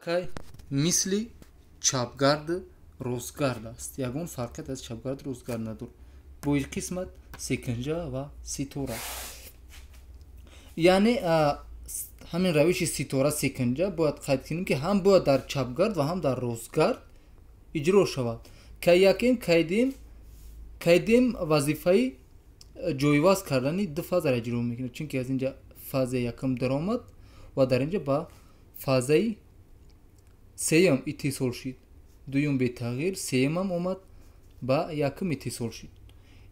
аллакай мисли чапгард рӯзгард аст. Ягон фарқият аз чапгард рӯзгард надорад. бо ин қисмат секанҷа ва ситора, яъне ҳамин равиши ситора секанҷа бояд қайд кунем ки ҳам бояд дар чапгард ва ҳам дар рӯзгард иҷро шавад. кайдем вазифаи ҷойваз кардани ду фазаро иҷро мекунад, чунки аз инҷа фазаи якум даромад ва дар инҷа ба фазаи сеюм иттисол шуд. дуюм бетағйир, сеюмам омад ба якум иттисол шуд.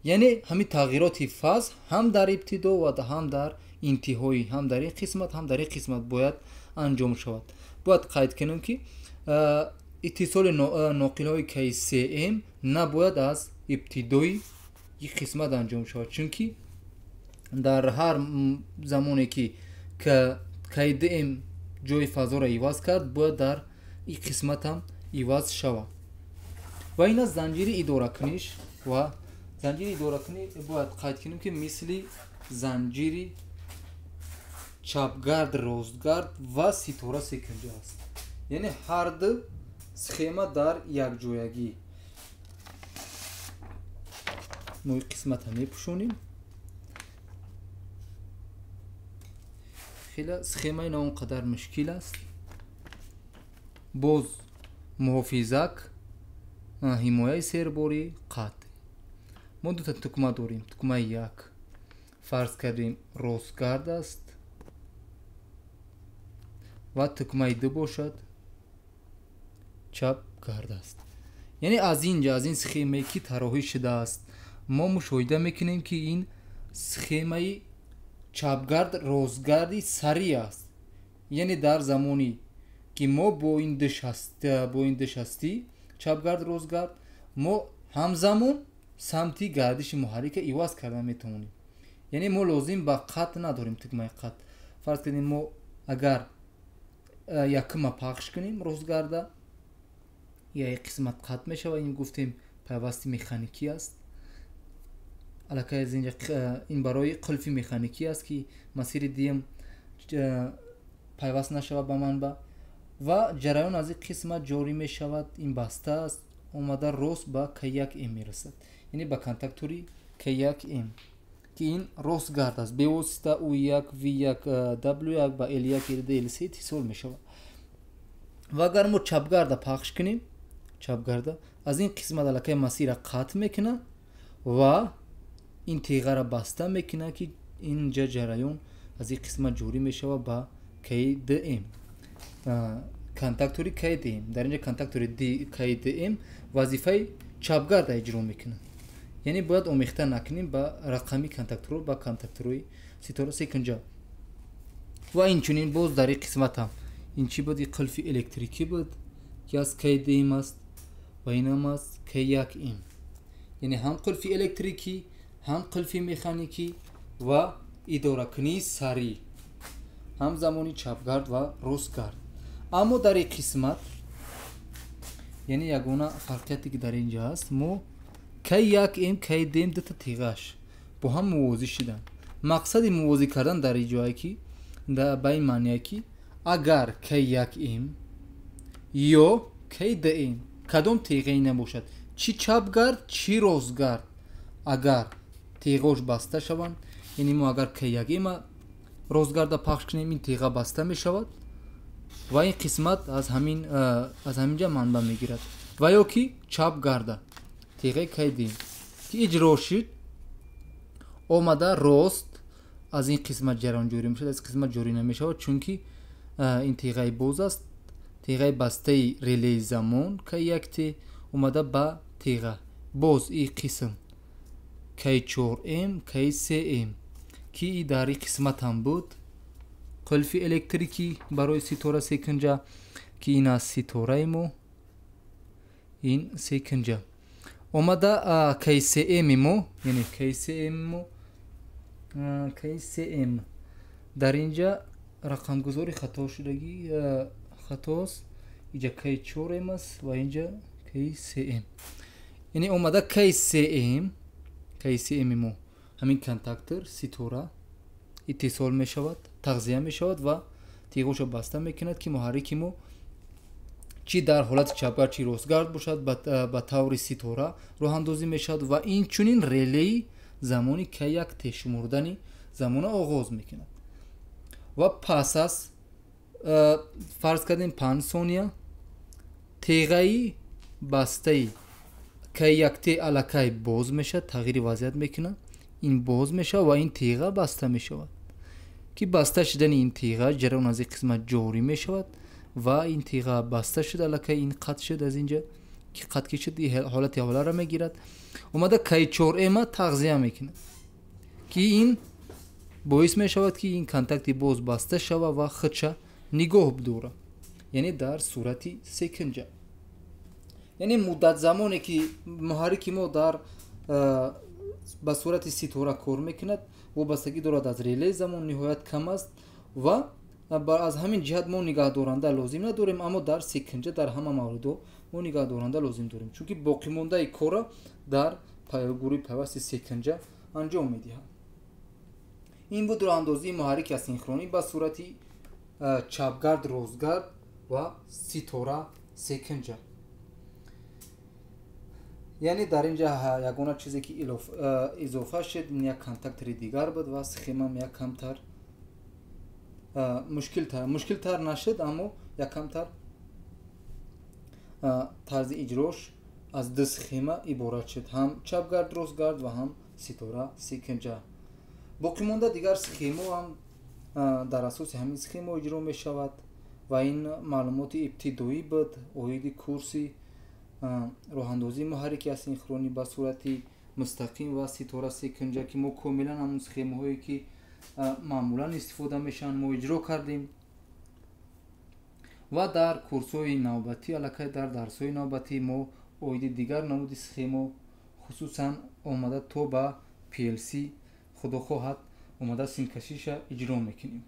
яъне ҳамин тағйироти фаз ҳам дар ибтидо ва ҳам дар интиҳоӣ, ҳам дар ин қисмат ҳам дар ин қисмат бояд анҷом шавад. бояд қайд кунем ки иттисоли ноқилҳои КСМ набояд аз ибтидои ин қисмат анҷом шавад, чунки дар ҳар замоне ки КДМ ҷои фазоро иваз кард, бояд дар ин қисмат ҳам иваз шавад. ва ин аст занҷири идоракуниш. ва занҷири идоракунӣ бояд қайд кунем ки мисли занҷири чапгард рӯзгард ва ситора секанҷа аст, яъне ҳар ду схема дар якҷоягӣ. мо ин қисматро мепӯшонем. хеле схемаи на он қадар мушкил аст. боз муҳофизак, ҳимояи серборӣ, қат. мо дута тукма дорем. тукмаи як фарз кардем рӯзгард аст ва тукмаи ду бошад чапгард аст. яъне аз инҷа аз ин схемае ки тарроҳӣ шудааст, мо мушоҳида мекунем ки ин схемаи чапгард рӯзгарди сарӣ аст. яъне дар замоне ки мо бо ин ду шастӣ чапгард рӯзгард, мо ҳамзамон самти гардиши муҳаррика иваз карда метавонем. яъне мо лозим ба қат надорем. тукмаи қат фарз кунем мо агар якума пахш кунем рӯзгарда, я ин қисмат қат мешавад. ин гуфтем пайвасти механикӣ аст. аллакай аз инҷа ин барои қулфи механикӣ аст ки масири дуюм пайваст нашавад ба манба ва ҷараён аз ин қисмат ҷорӣ мешавад. ин баста аст, омада рост ба K1M мерасад, яъне ба контактори K1M ки ин рӯзгард аст. бевосита U1, V1, W1 ба L1, L2, L3 иттисол мешавад. ва агар мо чапгарда пахш кунем, чапгарда аз ин қисмат аллакай масира қатъ мекунад ва ин теғаро баста мекунад ки инҷа ҷараён аз ин қисмат ҷорӣ мешавад ба K2M, контактори K2M. дар инҷа контактори K2M вазифаи чапгарда иҷро мекунад. яъне бояд омехта накунем ба рақами контакторҳо ба контакторои ситора секанҷа. ва инчунин боз дар ин қисмат ҳам ин чӣ буд? қулфи электрикӣ буд ки аз K2M аст ва инам аст K1M. яъне ҳам қулфи электрикӣ, ҳам қулфи механикӣ ва идоракунии сарӣ, ҳам замони чапгард ва рӯзгард. аммо дар ин қисмат, яъне ягона фарқияте ки дар инҷа аст, мо K1M, K2M дута теғаш бо ҳам мувозӣ шуданд. мақсади мувозӣ кардан дар ин ҷое ки ба ин маъние ки агар K1M ё K2M кадом теғае набошад, чӣ чапгард чӣ рӯзгард, агар теғаош баста шаванд, яъне мо агар K1M рӯзгарда пахш кунем, ин теға баста мешавад ва ин қисмат аз ҳаминҷа манба мегирад. ва ё ки чапгарда теғаи K2M ки иҷро шуд, омада рост аз ин қисмат ҷараён ҷорӣ мешавад, аз қисмат ҷорӣ намешавад, чунки ин теғаи боз аст. теғаи бастаи релеи замон K1T омада ба теға боз ин қисм K4M, K3M ки дар ин қисмат ҳам буд қулфи электрикӣ барои ситора секанҷа ки ин аст ситораи мо, ин секанҷа. омада K3M мо, яъне K3M дар инҷа рақамгузори хато шудагӣ хатост. инҷа K4M аст ва инҷа K3M. яъне омада K3M мо ҳамин контактор ситора иттисол мешавад, тағзия мешавад ва теғошо баста мекунад ки муҳаррики мо чи дар ҳолати чапгар чи ростгард бошад ба таври ситора роҳандозӣ мешавад ва инчунин релеи замони ки як тешумурдани замона оғоз мекунад ва пас аз фарз кардем 5 сония теғаи бастаи ки якте аллакай боз мешавад, тағйири вазъият мекунад, ин боз мешавад ва ин теға баста мешавад ки баста шудани ин теға ҷараён аз ин қисмат ҷорӣ мешавад ва ин теға баста шуд аллакай ин қатъ шуд аз инҷа ки қатъ ки шуд ҳолати авваларо мегирад омада кай 4ма тағзия мекунад ки ин боис мешавад ки ин контакти боз баста шава ва худша нигоҳ бидора, яъне дар сурати секунҷа. яъне муддат замоне ки муҳаррики мо дар ба сурати ситора кор мекунад вобастагӣ дорад аз релаи замон, ниҳоят кам аст ва аз ҳамин ҷиҳат мо нигаҳдоранда лозим надорем, аммо дар секунҷа дар ҳама мавридо мо нигаҳдоранда лозим дорем, чунки боқимондаи кора дар гурӯҳи пайвасти секунҷа анҷом медиҳад. ин буд роҳандозии муҳаррики асинхронӣ ба сурати чапгард, ростгард ва ситора секунҷа. яъне дар инҷа ягона чизе ки изофа шуд ин як контактори дигар буд ва схемам як камтар мушкилтар нашуд, аммо як камтар тарзи иҷрош аз ду схема иборат шуд, ҳам чапгард, ростгард ва ҳам ситора секунҷа. боқимонда дигар схемо ҳам дар асоси ҳамин схемо иҷро мешавад ва ин маълумоти ибтидоӣ буд оиди курси роҳандозии муҳаррики асинхронӣ ба сурати мустақим ва ситора секунҷа ки мо комилан ҳамун схемаҳое ки маъмулан истифода мешаванд мо иҷро кардем ва дар курсҳои навбатӣ аллакай дар дарсҳои навбатӣ мо оиди дигар намуди схемо хусусан омада то ба PLC худо хоҳад омада симкашиша иҷро мекунем.